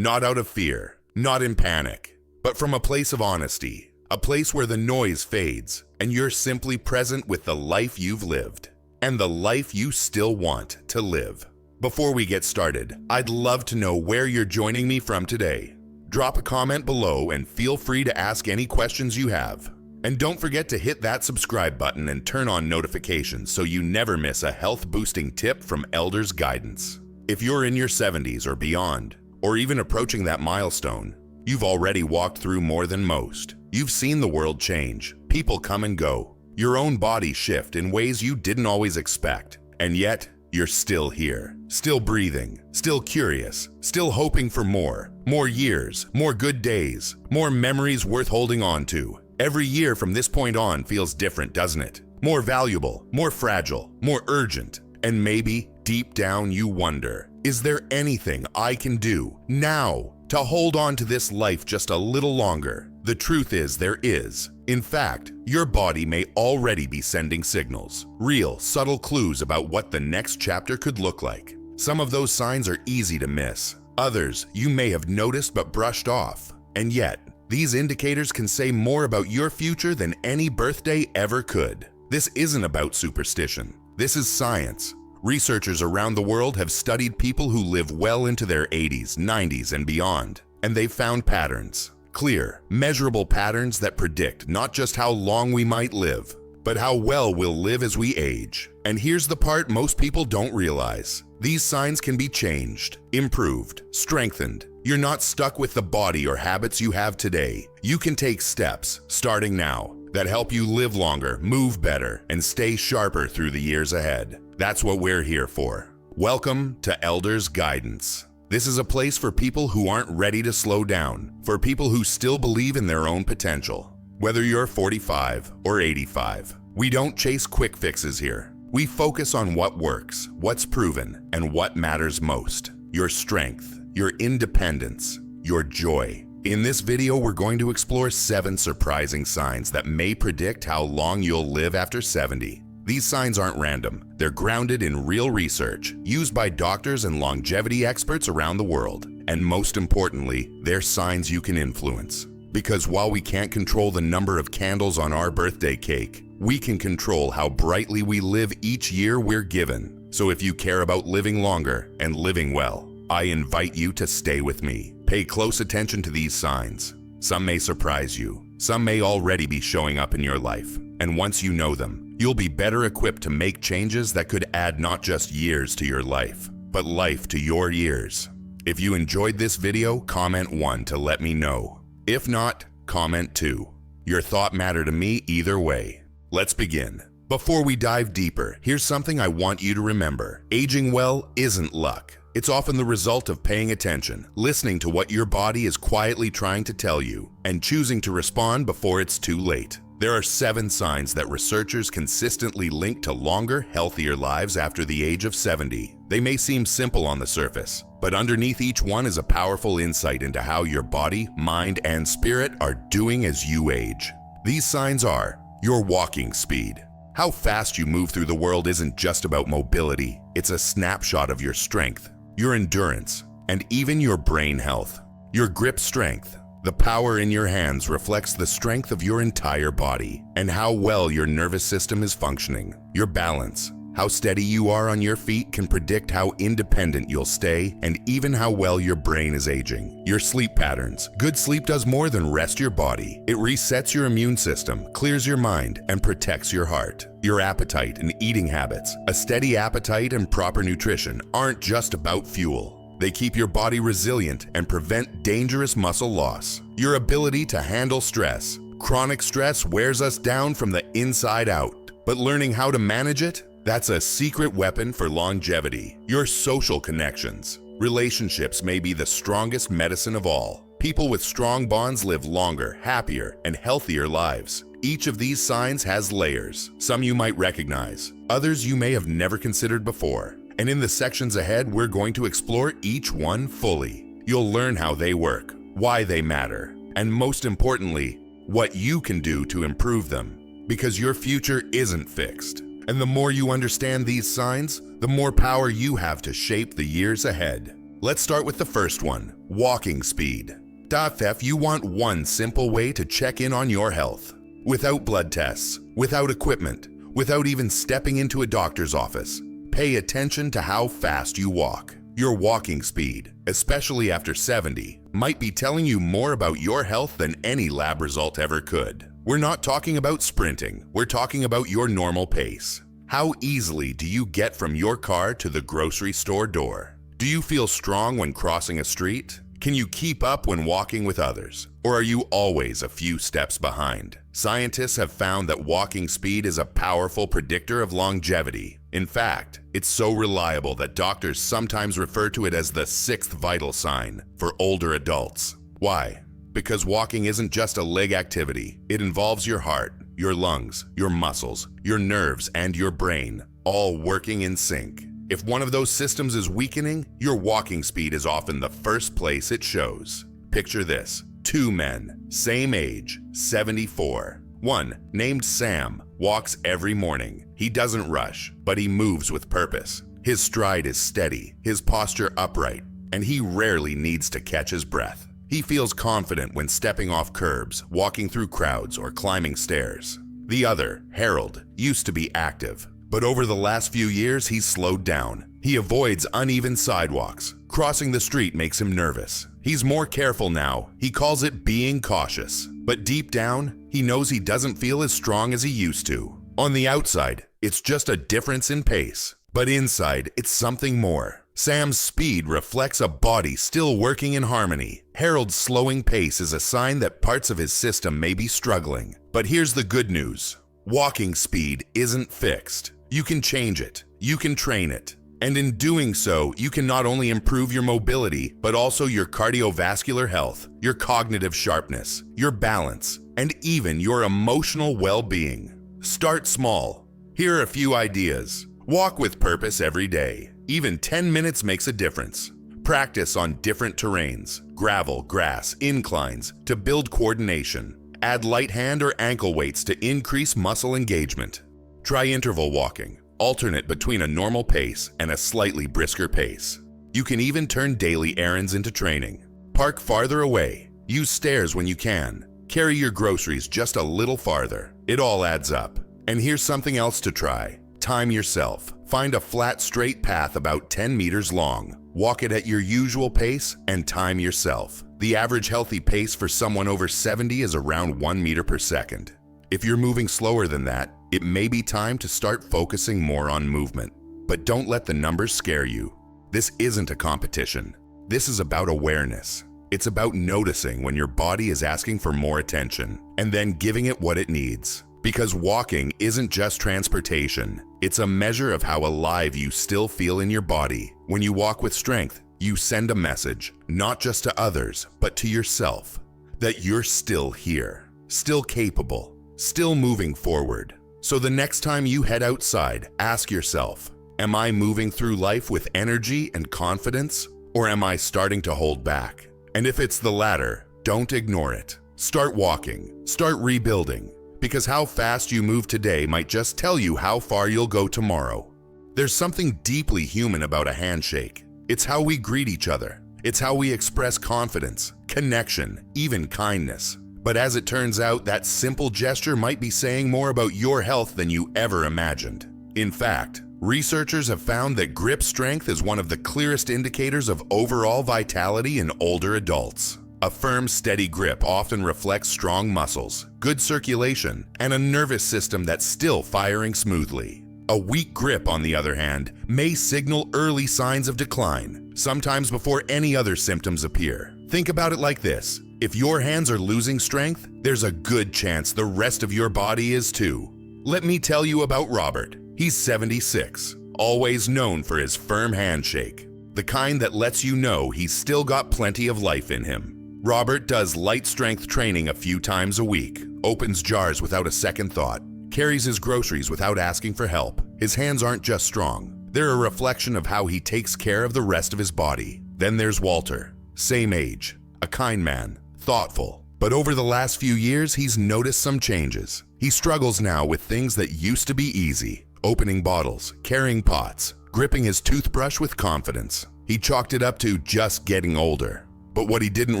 Not out of fear, not in panic, but from a place of honesty, a place where the noise fades and you're simply present with the life you've lived and the life you still want to live. Before we get started, I'd love to know where you're joining me from today. Drop a comment below and feel free to ask any questions you have. And don't forget to hit that subscribe button and turn on notifications so you never miss a health-boosting tip from Elders Guidance. If you're in your 70s or beyond, or even approaching that milestone, you've already walked through more than most. You've seen the world change, people come and go, your own body shift in ways you didn't always expect, and yet you're still here, still breathing, still curious, still hoping for more years, more good days, more memories worth holding on to. Every year from this point on feels different, doesn't it? More valuable, more fragile, more urgent. And maybe deep down you wonder, is there anything I can do now to hold on to this life just a little longer? The truth is there is. In fact, your body may already be sending signals, real, subtle clues about what the next chapter could look like. Some of those signs are easy to miss. Others you may have noticed but brushed off. And yet, these indicators can say more about your future than any birthday ever could. This isn't about superstition. This is science. Researchers around the world have studied people who live well into their 80s, 90s, and beyond, and they've found patterns. Clear, measurable patterns that predict not just how long we might live, but how well we'll live as we age. And here's the part most people don't realize. These signs can be changed, improved, strengthened. You're not stuck with the body or habits you have today. You can take steps, starting now, that help you live longer, move better, and stay sharper through the years ahead. That's what we're here for. Welcome to Elders Guidance. This is a place for people who aren't ready to slow down, for people who still believe in their own potential. Whether you're 45 or 85, we don't chase quick fixes here. We focus on what works, what's proven, and what matters most. Your strength, your independence, your joy. In this video, we're going to explore 7 surprising signs that may predict how long you'll live after 70. These signs aren't random. They're grounded in real research, used by doctors and longevity experts around the world. And most importantly, they're signs you can influence. Because while we can't control the number of candles on our birthday cake, we can control how brightly we live each year we're given. So if you care about living longer and living well, I invite you to stay with me. Pay close attention to these signs. Some may surprise you. Some may already be showing up in your life. And once you know them, you'll be better equipped to make changes that could add not just years to your life, but life to your years. If you enjoyed this video, comment 1 to let me know. If not, comment 2. Your thought matter to me either way. Let's begin. Before we dive deeper, here's something I want you to remember. Aging well isn't luck. It's often the result of paying attention, listening to what your body is quietly trying to tell you, and choosing to respond before it's too late. There are 7 signs that researchers consistently link to longer, healthier lives after the age of 70. They may seem simple on the surface, but underneath each one is a powerful insight into how your body, mind, and spirit are doing as you age. These signs are your walking speed. How fast you move through the world isn't just about mobility. It's a snapshot of your strength, your endurance, and even your brain health. Your grip strength. The power in your hands reflects the strength of your entire body and how well your nervous system is functioning. Your balance. How steady you are on your feet can predict how independent you'll stay and even how well your brain is aging. Your sleep patterns. Good sleep does more than rest your body. It resets your immune system, clears your mind, and protects your heart. Your appetite and eating habits. A steady appetite and proper nutrition aren't just about fuel. They keep your body resilient and prevent dangerous muscle loss. Your ability to handle stress. Chronic stress wears us down from the inside out, but learning how to manage it, that's a secret weapon for longevity. Your social connections. Relationships may be the strongest medicine of all. People with strong bonds live longer, happier, and healthier lives. Each of these signs has layers. Some you might recognize, others you may have never considered before. And in the sections ahead, we're going to explore each one fully. You'll learn how they work, why they matter, and most importantly, what you can do to improve them. Because your future isn't fixed. And the more you understand these signs, the more power you have to shape the years ahead. Let's start with the first one, walking speed. If you want one simple way to check in on your health. Without blood tests, without equipment, without even stepping into a doctor's office, pay attention to how fast you walk. Your walking speed, especially after 70, might be telling you more about your health than any lab result ever could. We're not talking about sprinting, we're talking about your normal pace. How easily do you get from your car to the grocery store door? Do you feel strong when crossing a street? Can you keep up when walking with others? Or are you always a few steps behind? Scientists have found that walking speed is a powerful predictor of longevity. In fact, it's so reliable that doctors sometimes refer to it as the sixth vital sign for older adults. Why? Because walking isn't just a leg activity. It involves your heart, your lungs, your muscles, your nerves, and your brain, all working in sync. If one of those systems is weakening, your walking speed is often the first place it shows. Picture this. Two men, same age, 74. One, named Sam, walks every morning. He doesn't rush, but he moves with purpose. His stride is steady, his posture upright, and he rarely needs to catch his breath. He feels confident when stepping off curbs, walking through crowds, or climbing stairs. The other, Harold, used to be active, but over the last few years he's slowed down. He avoids uneven sidewalks. Crossing the street makes him nervous. He's more careful now. He calls it being cautious. But deep down, he knows he doesn't feel as strong as he used to. On the outside, it's just a difference in pace. But inside, it's something more. Sam's speed reflects a body still working in harmony. Harold's slowing pace is a sign that parts of his system may be struggling. But here's the good news. Walking speed isn't fixed. You can change it. You can train it. And in doing so, you can not only improve your mobility, but also your cardiovascular health, your cognitive sharpness, your balance, and even your emotional well-being. Start small. Here are a few ideas. Walk with purpose every day. Even 10 minutes makes a difference. Practice on different terrains, gravel, grass, inclines, to build coordination. Add light hand or ankle weights to increase muscle engagement. Try interval walking. Alternate between a normal pace and a slightly brisker pace. You can even turn daily errands into training. Park farther away. Use stairs when you can. Carry your groceries just a little farther. It all adds up. And here's something else to try. Time yourself. Find a flat, straight path about 10 meters long. Walk it at your usual pace and time yourself. The average healthy pace for someone over 70 is around 1 meter per second. If you're moving slower than that, it may be time to start focusing more on movement. But don't let the numbers scare you. This isn't a competition. This is about awareness. It's about noticing when your body is asking for more attention and then giving it what it needs. Because walking isn't just transportation. It's a measure of how alive you still feel in your body. When you walk with strength, you send a message, not just to others, but to yourself, that you're still here, still capable, still moving forward. So the next time you head outside, ask yourself, am I moving through life with energy and confidence, or am I starting to hold back? And if it's the latter, don't ignore it. Start walking, start rebuilding, because how fast you move today might just tell you how far you'll go tomorrow. There's something deeply human about a handshake. It's how we greet each other. It's how we express confidence, connection, even kindness. But as it turns out, that simple gesture might be saying more about your health than you ever imagined. In fact, researchers have found that grip strength is one of the clearest indicators of overall vitality in older adults. A firm, steady grip often reflects strong muscles, good circulation, and a nervous system that's still firing smoothly. A weak grip, on the other hand, may signal early signs of decline, sometimes before any other symptoms appear. Think about it like this. If your hands are losing strength, there's a good chance the rest of your body is too. Let me tell you about Robert. He's 76, always known for his firm handshake, the kind that lets you know he's still got plenty of life in him. Robert does light strength training a few times a week, opens jars without a second thought, carries his groceries without asking for help. His hands aren't just strong, they're a reflection of how he takes care of the rest of his body. Then there's Walter, same age, a kind man, thoughtful. But over the last few years, he's noticed some changes. He struggles now with things that used to be easy, opening bottles, carrying pots, gripping his toothbrush with confidence. He chalked it up to just getting older. But what he didn't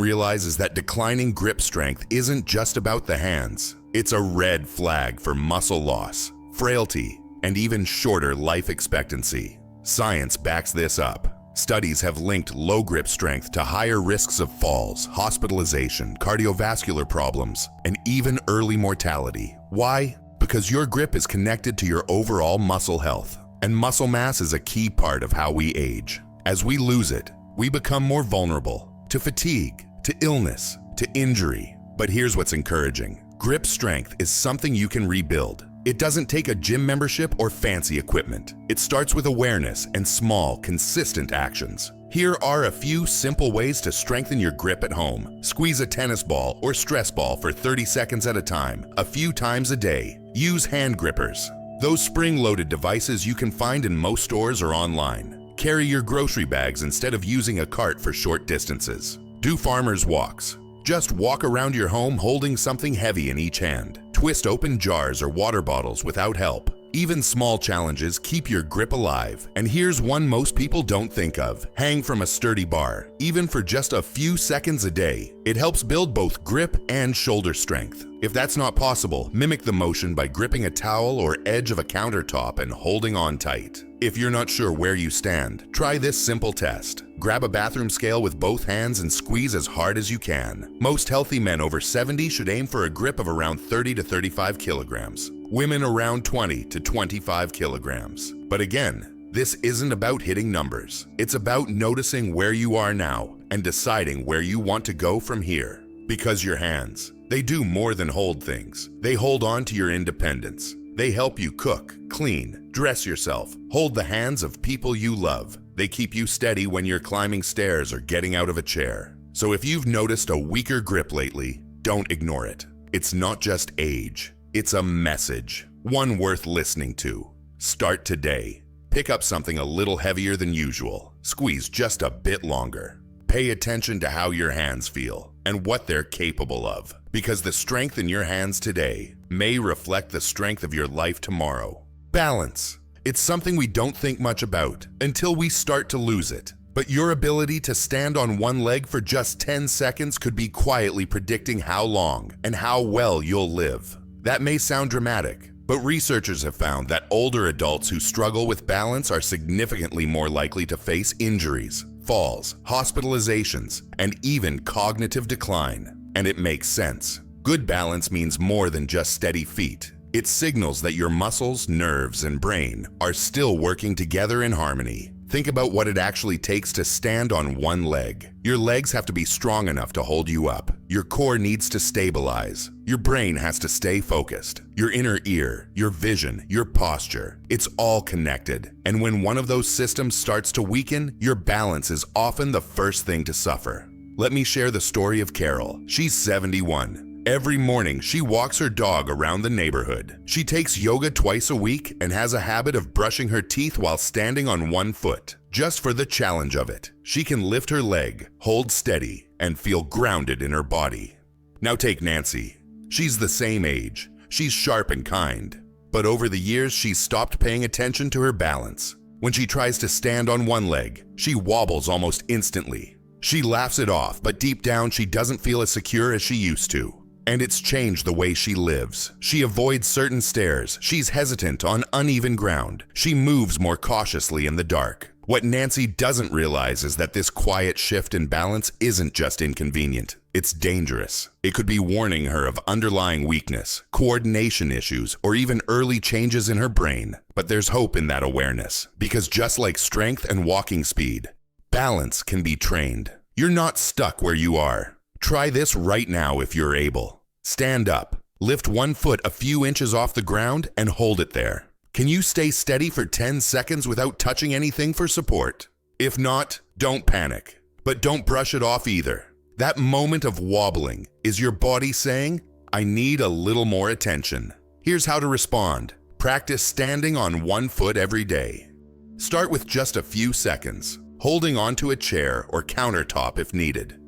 realize is that declining grip strength isn't just about the hands. It's a red flag for muscle loss, frailty, and even shorter life expectancy. Science backs this up. Studies have linked low grip strength to higher risks of falls, hospitalization, cardiovascular problems, and even early mortality. Why? Because your grip is connected to your overall muscle health, and muscle mass is a key part of how we age. As we lose it, we become more vulnerable to fatigue, to illness, to injury. But here's what's encouraging. Grip strength is something you can rebuild. It doesn't take a gym membership or fancy equipment. It starts with awareness and small, consistent actions. Here are a few simple ways to strengthen your grip at home. Squeeze a tennis ball or stress ball for 30 seconds at a time, a few times a day. Use hand grippers. Those spring-loaded devices you can find in most stores or online. Carry your grocery bags instead of using a cart for short distances. Do farmer's walks. Just walk around your home holding something heavy in each hand. Twist open jars or water bottles without help. Even small challenges keep your grip alive. And here's one most people don't think of. Hang from a sturdy bar. Even for just a few seconds a day, it helps build both grip and shoulder strength. If that's not possible, mimic the motion by gripping a towel or edge of a countertop and holding on tight. If you're not sure where you stand, try this simple test. Grab a bathroom scale with both hands and squeeze as hard as you can. Most healthy men over 70 should aim for a grip of around 30 to 35 kilograms. Women around 20 to 25 kilograms. But again, this isn't about hitting numbers. It's about noticing where you are now and deciding where you want to go from here. Because your hands, they do more than hold things. They hold on to your independence. They help you cook, clean, dress yourself, hold the hands of people you love. They keep you steady when you're climbing stairs or getting out of a chair. So if you've noticed a weaker grip lately, don't ignore it. It's not just age. It's a message, one worth listening to. Start today. Pick up something a little heavier than usual. Squeeze just a bit longer. Pay attention to how your hands feel and what they're capable of, because the strength in your hands today may reflect the strength of your life tomorrow. Balance. It's something we don't think much about until we start to lose it. But your ability to stand on one leg for just 10 seconds could be quietly predicting how long and how well you'll live. That may sound dramatic, but researchers have found that older adults who struggle with balance are significantly more likely to face injuries, falls, hospitalizations, and even cognitive decline. And it makes sense. Good balance means more than just steady feet. It signals that your muscles, nerves, and brain are still working together in harmony. Think about what it actually takes to stand on one leg. Your legs have to be strong enough to hold you up. Your core needs to stabilize. Your brain has to stay focused. Your inner ear, your vision, your posture, it's all connected. And when one of those systems starts to weaken, your balance is often the first thing to suffer. Let me share the story of Carol. She's 71. Every morning, she walks her dog around the neighborhood. She takes yoga twice a week and has a habit of brushing her teeth while standing on one foot. Just for the challenge of it, she can lift her leg, hold steady, and feel grounded in her body. Now take Nancy. She's the same age. She's sharp and kind. But over the years, she's stopped paying attention to her balance. When she tries to stand on one leg, she wobbles almost instantly. She laughs it off, but deep down, she doesn't feel as secure as she used to. And it's changed the way she lives. She avoids certain stairs. She's hesitant on uneven ground. She moves more cautiously in the dark. What Nancy doesn't realize is that this quiet shift in balance isn't just inconvenient. It's dangerous. It could be warning her of underlying weakness, coordination issues, or even early changes in her brain. But there's hope in that awareness, because just like strength and walking speed, balance can be trained. You're not stuck where you are. Try this right now if you're able. Stand up, lift one foot a few inches off the ground, and hold it there. Can you stay steady for 10 seconds without touching anything for support? If not, don't panic, but don't brush it off either. That moment of wobbling is your body saying, I need a little more attention. Here's how to respond. Practice standing on one foot every day. Start with just a few seconds, holding onto a chair or countertop if needed.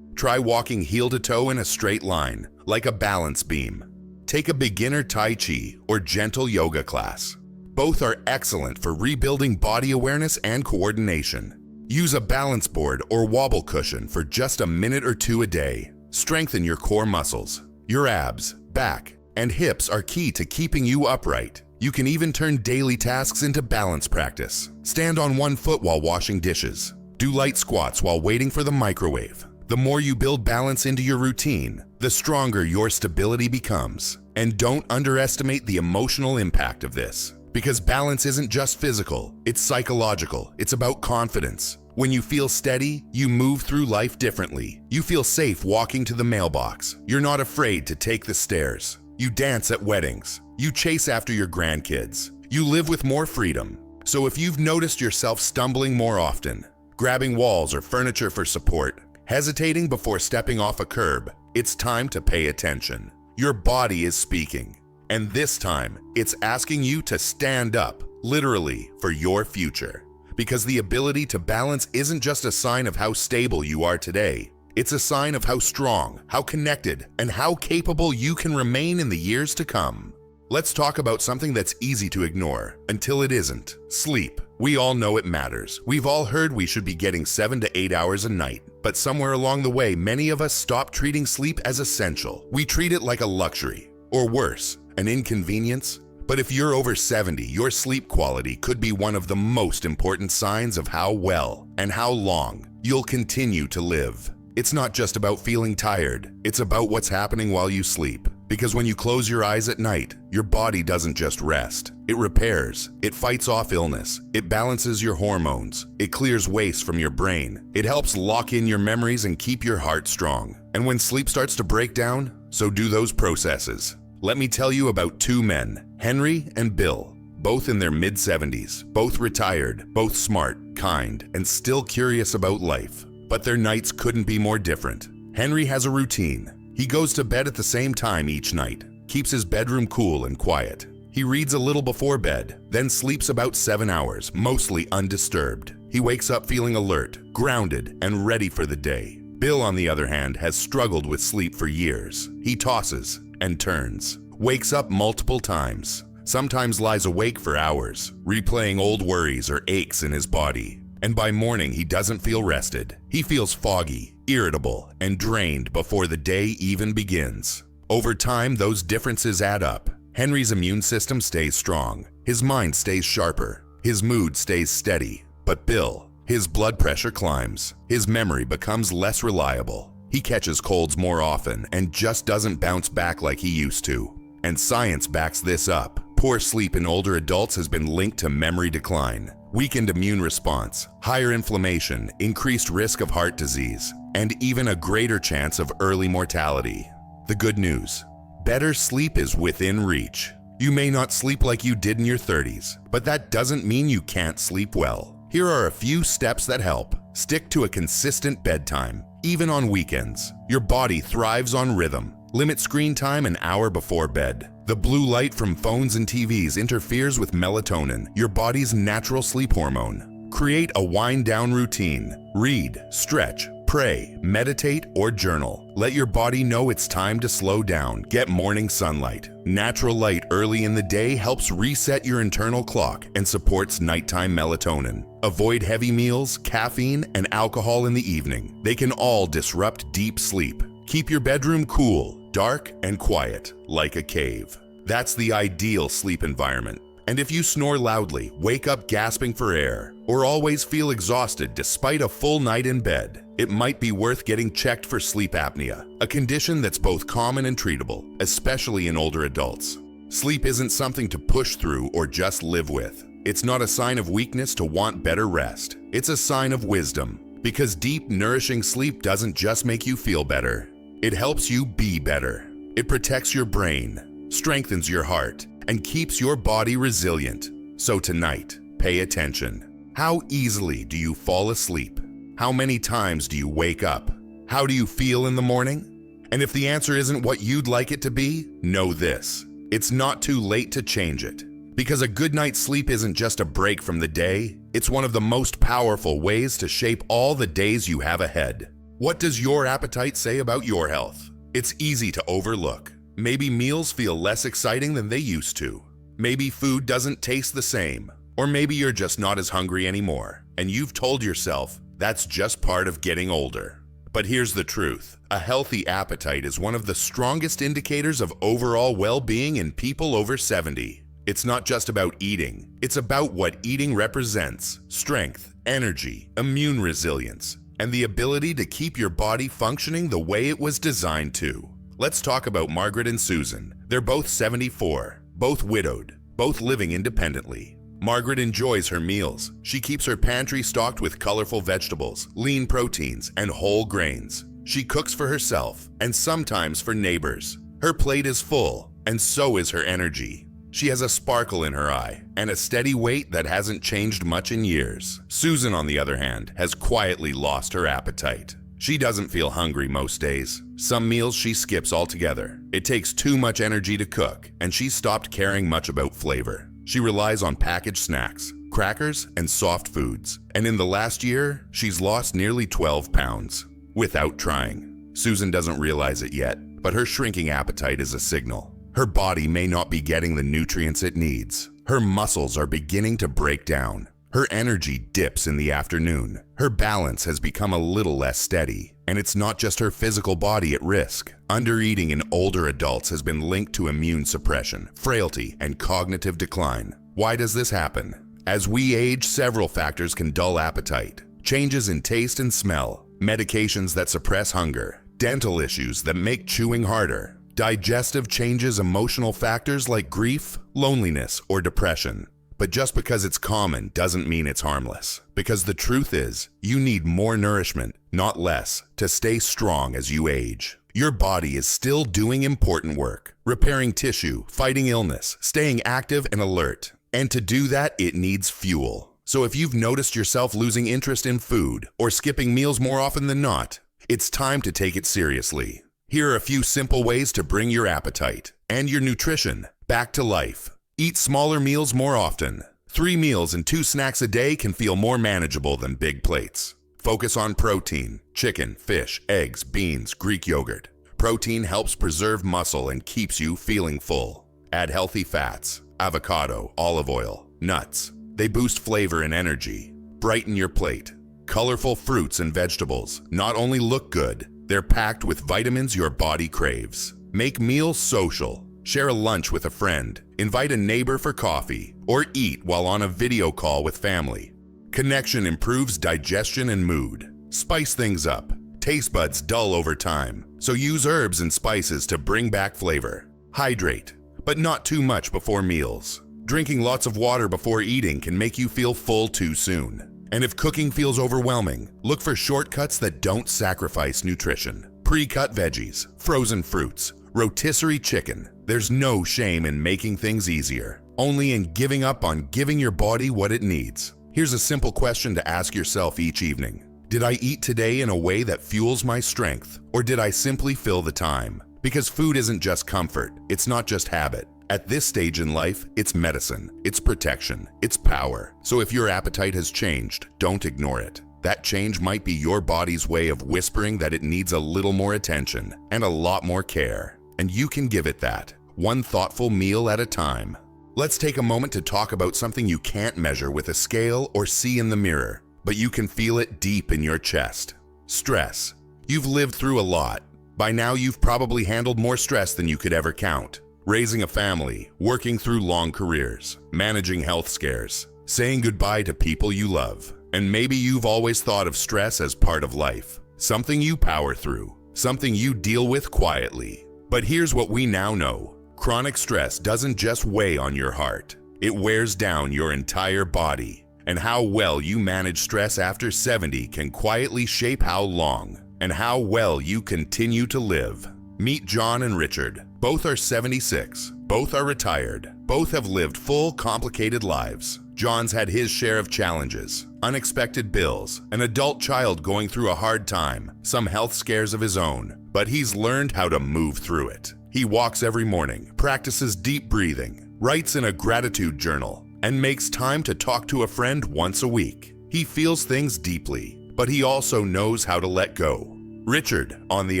Try walking heel to toe in a straight line, like a balance beam. Take a beginner Tai Chi or gentle yoga class. Both are excellent for rebuilding body awareness and coordination. Use a balance board or wobble cushion for just a minute or two a day. Strengthen your core muscles. Your abs, back, and hips are key to keeping you upright. You can even turn daily tasks into balance practice. Stand on one foot while washing dishes. Do light squats while waiting for the microwave. The more you build balance into your routine, the stronger your stability becomes. And don't underestimate the emotional impact of this. Because balance isn't just physical, it's psychological. It's about confidence. When you feel steady, you move through life differently. You feel safe walking to the mailbox. You're not afraid to take the stairs. You dance at weddings. You chase after your grandkids. You live with more freedom. So if you've noticed yourself stumbling more often, grabbing walls or furniture for support, hesitating before stepping off a curb, it's time to pay attention. Your body is speaking. And this time, it's asking you to stand up, literally, for your future. Because the ability to balance isn't just a sign of how stable you are today. It's a sign of how strong, how connected, and how capable you can remain in the years to come. Let's talk about something that's easy to ignore, until it isn't. Sleep. We all know it matters. We've all heard we should be getting 7 to 8 hours a night. But somewhere along the way, many of us stop treating sleep as essential. We treat it like a luxury, or worse, an inconvenience. But if you're over 70, your sleep quality could be one of the most important signs of how well and how long you'll continue to live. It's not just about feeling tired, it's about what's happening while you sleep. Because when you close your eyes at night, your body doesn't just rest. It repairs, it fights off illness, it balances your hormones, it clears waste from your brain, it helps lock in your memories and keep your heart strong. And when sleep starts to break down, so do those processes. Let me tell you about two men, Henry and Bill, both in their mid-70s, both retired, both smart, kind, and still curious about life. But their nights couldn't be more different. Henry has a routine. He goes to bed at the same time each night, keeps his bedroom cool and quiet. He reads a little before bed, then sleeps about 7 hours, mostly undisturbed. He wakes up feeling alert, grounded, and ready for the day. Bill, on the other hand, has struggled with sleep for years. He tosses and turns, wakes up multiple times, sometimes lies awake for hours, replaying old worries or aches in his body. And by morning, he doesn't feel rested. He feels foggy, irritable, and drained before the day even begins. Over time, those differences add up. Henry's immune system stays strong, his mind stays sharper, his mood stays steady. But Bill, his blood pressure climbs, his memory becomes less reliable. He catches colds more often and just doesn't bounce back like he used to. And science backs this up. Poor sleep in older adults has been linked to memory decline, weakened immune response, higher inflammation, increased risk of heart disease, and even a greater chance of early mortality. The good news: better sleep is within reach. You may not sleep like you did in your 30s, but that doesn't mean you can't sleep well. Here are a few steps that help. Stick to a consistent bedtime, even on weekends. Your body thrives on rhythm. Limit screen time an hour before bed. The blue light from phones and TVs interferes with melatonin, your body's natural sleep hormone. Create a wind-down routine. Read, stretch, pray, meditate, or journal. Let your body know it's time to slow down. Get morning sunlight. Natural light early in the day helps reset your internal clock and supports nighttime melatonin. Avoid heavy meals, caffeine, and alcohol in the evening. They can all disrupt deep sleep. Keep your bedroom cool, dark, and quiet, like a cave. That's the ideal sleep environment. And if you snore loudly, wake up gasping for air, or always feel exhausted despite a full night in bed, it might be worth getting checked for sleep apnea, a condition that's both common and treatable, especially in older adults. Sleep isn't something to push through or just live with. It's not a sign of weakness to want better rest. It's a sign of wisdom, because deep, nourishing sleep doesn't just make you feel better. It helps you be better. It protects your brain, strengthens your heart, and keeps your body resilient. So tonight, pay attention. How easily do you fall asleep? How many times do you wake up? How do you feel in the morning? And if the answer isn't what you'd like it to be, know this: it's not too late to change it. Because a good night's sleep isn't just a break from the day, it's one of the most powerful ways to shape all the days you have ahead. What does your appetite say about your health? It's easy to overlook. Maybe meals feel less exciting than they used to. Maybe food doesn't taste the same. Or maybe you're just not as hungry anymore, and you've told yourself that's just part of getting older. But here's the truth. A healthy appetite is one of the strongest indicators of overall well-being in people over 70. It's not just about eating. It's about what eating represents: strength, energy, immune resilience, and the ability to keep your body functioning the way it was designed to. Let's talk about Margaret and Susan. They're both 74, both widowed, both living independently. Margaret enjoys her meals. She keeps her pantry stocked with colorful vegetables, lean proteins, and whole grains. She cooks for herself and sometimes for neighbors. Her plate is full, and so is her energy. She has a sparkle in her eye and a steady weight that hasn't changed much in years. Susan, on the other hand, has quietly lost her appetite. She doesn't feel hungry most days. Some meals she skips altogether. It takes too much energy to cook, and she's stopped caring much about flavor. She relies on packaged snacks, crackers, and soft foods. And in the last year, she's lost nearly 12 pounds. Without trying. Susan doesn't realize it yet, but her shrinking appetite is a signal. Her body may not be getting the nutrients it needs. Her muscles are beginning to break down. Her energy dips in the afternoon. Her balance has become a little less steady. And it's not just her physical body at risk. Undereating in older adults has been linked to immune suppression, frailty, and cognitive decline. Why does this happen? As we age, several factors can dull appetite. Changes in taste and smell, medications that suppress hunger, dental issues that make chewing harder, digestive changes, emotional factors like grief, loneliness, or depression. But just because it's common doesn't mean it's harmless. Because the truth is, you need more nourishment, not less, to stay strong as you age. Your body is still doing important work, repairing tissue, fighting illness, staying active and alert. And to do that, it needs fuel. So if you've noticed yourself losing interest in food or skipping meals more often than not, it's time to take it seriously. Here are a few simple ways to bring your appetite and your nutrition back to life. Eat smaller meals more often. 3 meals and 2 snacks a day can feel more manageable than big plates. Focus on protein: chicken, fish, eggs, beans, Greek yogurt. Protein helps preserve muscle and keeps you feeling full. Add healthy fats: avocado, olive oil, nuts. They boost flavor and energy. Brighten your plate. Colorful fruits and vegetables not only look good, they're packed with vitamins your body craves. Make meals social. Share a lunch with a friend, invite a neighbor for coffee, or eat while on a video call with family. Connection improves digestion and mood. Spice things up. Taste buds dull over time, so use herbs and spices to bring back flavor. Hydrate, but not too much before meals. Drinking lots of water before eating can make you feel full too soon. And if cooking feels overwhelming, look for shortcuts that don't sacrifice nutrition. Pre-cut veggies, frozen fruits, rotisserie chicken. There's no shame in making things easier, only in giving up on giving your body what it needs. Here's a simple question to ask yourself each evening. Did I eat today in a way that fuels my strength, or did I simply fill the time? Because food isn't just comfort, it's not just habit. At this stage in life, it's medicine, it's protection, it's power. So if your appetite has changed, don't ignore it. That change might be your body's way of whispering that it needs a little more attention and a lot more care. And you can give it that, one thoughtful meal at a time. Let's take a moment to talk about something you can't measure with a scale or see in the mirror, but you can feel it deep in your chest. Stress. You've lived through a lot. By now, you've probably handled more stress than you could ever count. Raising a family, working through long careers, managing health scares, saying goodbye to people you love. And maybe you've always thought of stress as part of life, something you power through, something you deal with quietly. But here's what we now know. Chronic stress doesn't just weigh on your heart. It wears down your entire body. And how well you manage stress after 70 can quietly shape how long and how well you continue to live. Meet John and Richard. Both are 76. Both are retired. Both have lived full, complicated lives. John's had his share of challenges, unexpected bills, an adult child going through a hard time, some health scares of his own, but he's learned how to move through it. He walks every morning, practices deep breathing, writes in a gratitude journal, and makes time to talk to a friend once a week. He feels things deeply, but he also knows how to let go. Richard, on the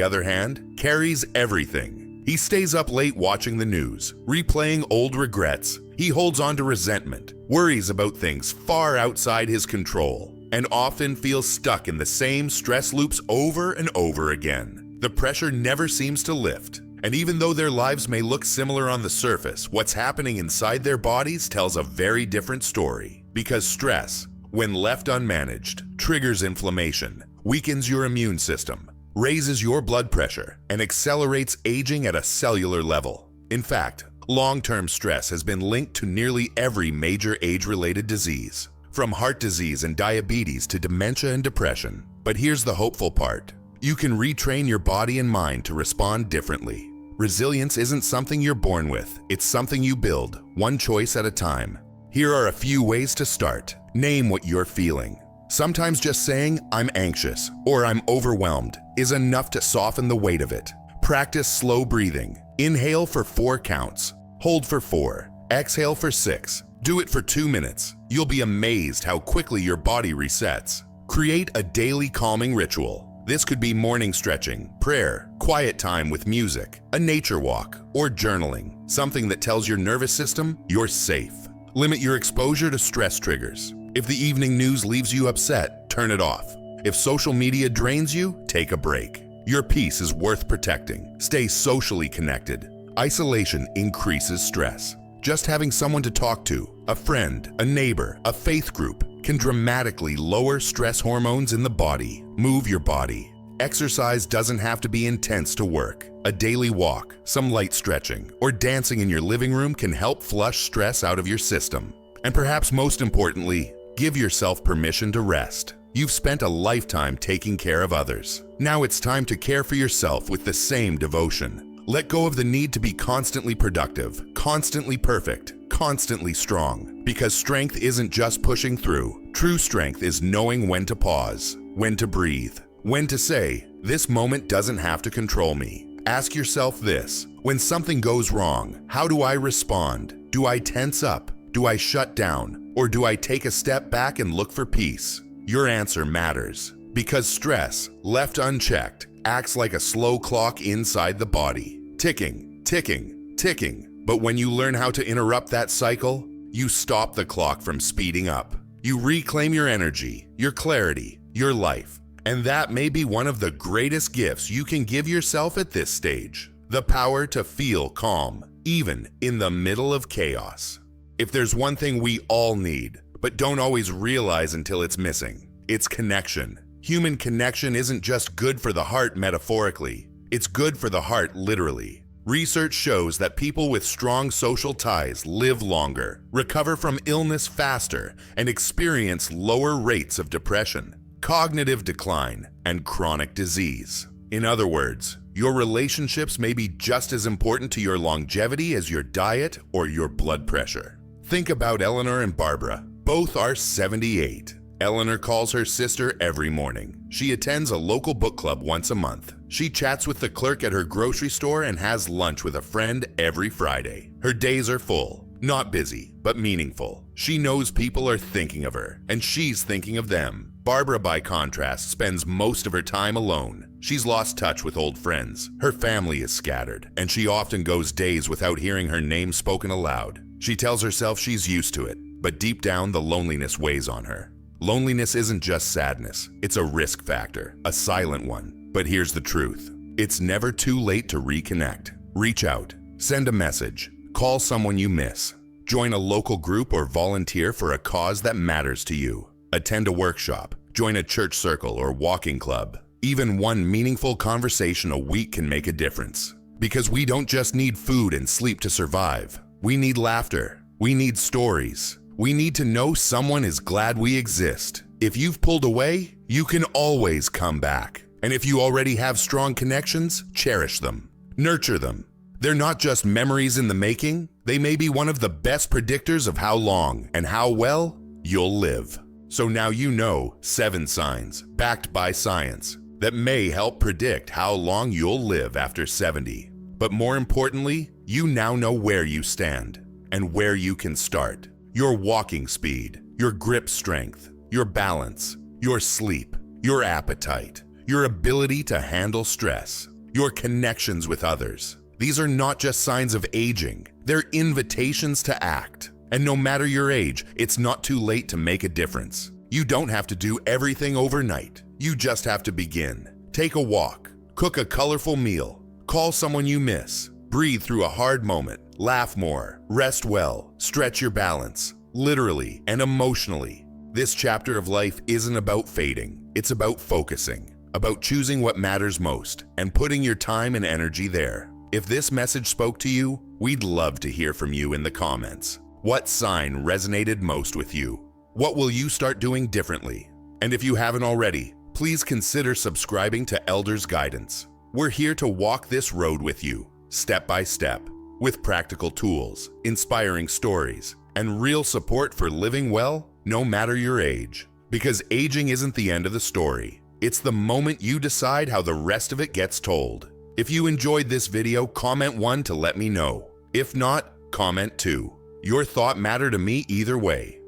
other hand, carries everything. He stays up late watching the news, replaying old regrets. He holds on to resentment, worries about things far outside his control, and often feels stuck in the same stress loops over and over again. The pressure never seems to lift, and even though their lives may look similar on the surface, what's happening inside their bodies tells a very different story. Because stress, when left unmanaged, triggers inflammation, weakens your immune system, raises your blood pressure, and accelerates aging at a cellular level. In fact, long-term stress has been linked to nearly every major age-related disease, from heart disease and diabetes to dementia and depression. But here's the hopeful part. You can retrain your body and mind to respond differently. Resilience isn't something you're born with, it's something you build, one choice at a time. Here are a few ways to start. Name what you're feeling. Sometimes just saying, "I'm anxious" or "I'm overwhelmed" is enough to soften the weight of it. Practice slow breathing. Inhale for 4 counts. Hold for 4. Exhale for 6. Do it for 2 minutes. You'll be amazed how quickly your body resets. Create a daily calming ritual. This could be morning stretching, prayer, quiet time with music, a nature walk, or journaling, something that tells your nervous system you're safe. Limit your exposure to stress triggers. If the evening news leaves you upset, turn it off. If social media drains you, take a break. Your peace is worth protecting. Stay socially connected. Isolation increases stress. Just having someone to talk to, a friend, a neighbor, a faith group, can dramatically lower stress hormones in the body. Move your body. Exercise doesn't have to be intense to work. A daily walk, some light stretching, or dancing in your living room can help flush stress out of your system. And perhaps most importantly, give yourself permission to rest. You've spent a lifetime taking care of others. Now it's time to care for yourself with the same devotion. Let go of the need to be constantly productive, constantly perfect, constantly strong. Because strength isn't just pushing through. True strength is knowing when to pause, when to breathe, when to say, "This moment doesn't have to control me." Ask yourself this: when something goes wrong, how do I respond? Do I tense up? Do I shut down? Or do I take a step back and look for peace? Your answer matters. Because stress, left unchecked, acts like a slow clock inside the body. Ticking, ticking, ticking. But when you learn how to interrupt that cycle, you stop the clock from speeding up. You reclaim your energy, your clarity, your life. And that may be one of the greatest gifts you can give yourself at this stage. The power to feel calm, even in the middle of chaos. If there's one thing we all need, but don't always realize until it's missing, it's connection. Human connection isn't just good for the heart metaphorically, it's good for the heart literally. Research shows that people with strong social ties live longer, recover from illness faster, and experience lower rates of depression, cognitive decline, and chronic disease. In other words, your relationships may be just as important to your longevity as your diet or your blood pressure. Think about Eleanor and Barbara. Both are 78. Eleanor calls her sister every morning. She attends a local book club once a month. She chats with the clerk at her grocery store and has lunch with a friend every Friday. Her days are full, not busy, but meaningful. She knows people are thinking of her, and she's thinking of them. Barbara, by contrast, spends most of her time alone. She's lost touch with old friends. Her family is scattered, and she often goes days without hearing her name spoken aloud. She tells herself she's used to it, but deep down the loneliness weighs on her. Loneliness isn't just sadness, it's a risk factor, a silent one. But here's the truth. It's never too late to reconnect. Reach out, send a message, call someone you miss, join a local group or volunteer for a cause that matters to you. Attend a workshop, join a church circle or walking club. Even one meaningful conversation a week can make a difference. Because we don't just need food and sleep to survive. We need laughter. We need stories. We need to know someone is glad we exist. If you've pulled away, you can always come back. And if you already have strong connections, cherish them. Nurture them. They're not just memories in the making. They may be one of the best predictors of how long and how well you'll live. So now you know 7 signs, backed by science, that may help predict how long you'll live after 70. But more importantly, you now know where you stand and where you can start. Your walking speed, your grip strength, your balance, your sleep, your appetite, your ability to handle stress, your connections with others. These are not just signs of aging, they're invitations to act. And no matter your age, it's not too late to make a difference. You don't have to do everything overnight. You just have to begin. Take a walk, cook a colorful meal, call someone you miss, breathe through a hard moment, laugh more, rest well, stretch your balance, literally and emotionally. This chapter of life isn't about fading. It's about focusing, about choosing what matters most and putting your time and energy there. If this message spoke to you, we'd love to hear from you in the comments. What sign resonated most with you? What will you start doing differently? And if you haven't already, please consider subscribing to Elders Guidance. We're here to walk this road with you, step by step, with practical tools, inspiring stories, and real support for living well, no matter your age. Because aging isn't the end of the story. It's the moment you decide how the rest of it gets told. If you enjoyed this video, comment 1 to let me know. If not, comment 2. Your thought matters to me either way.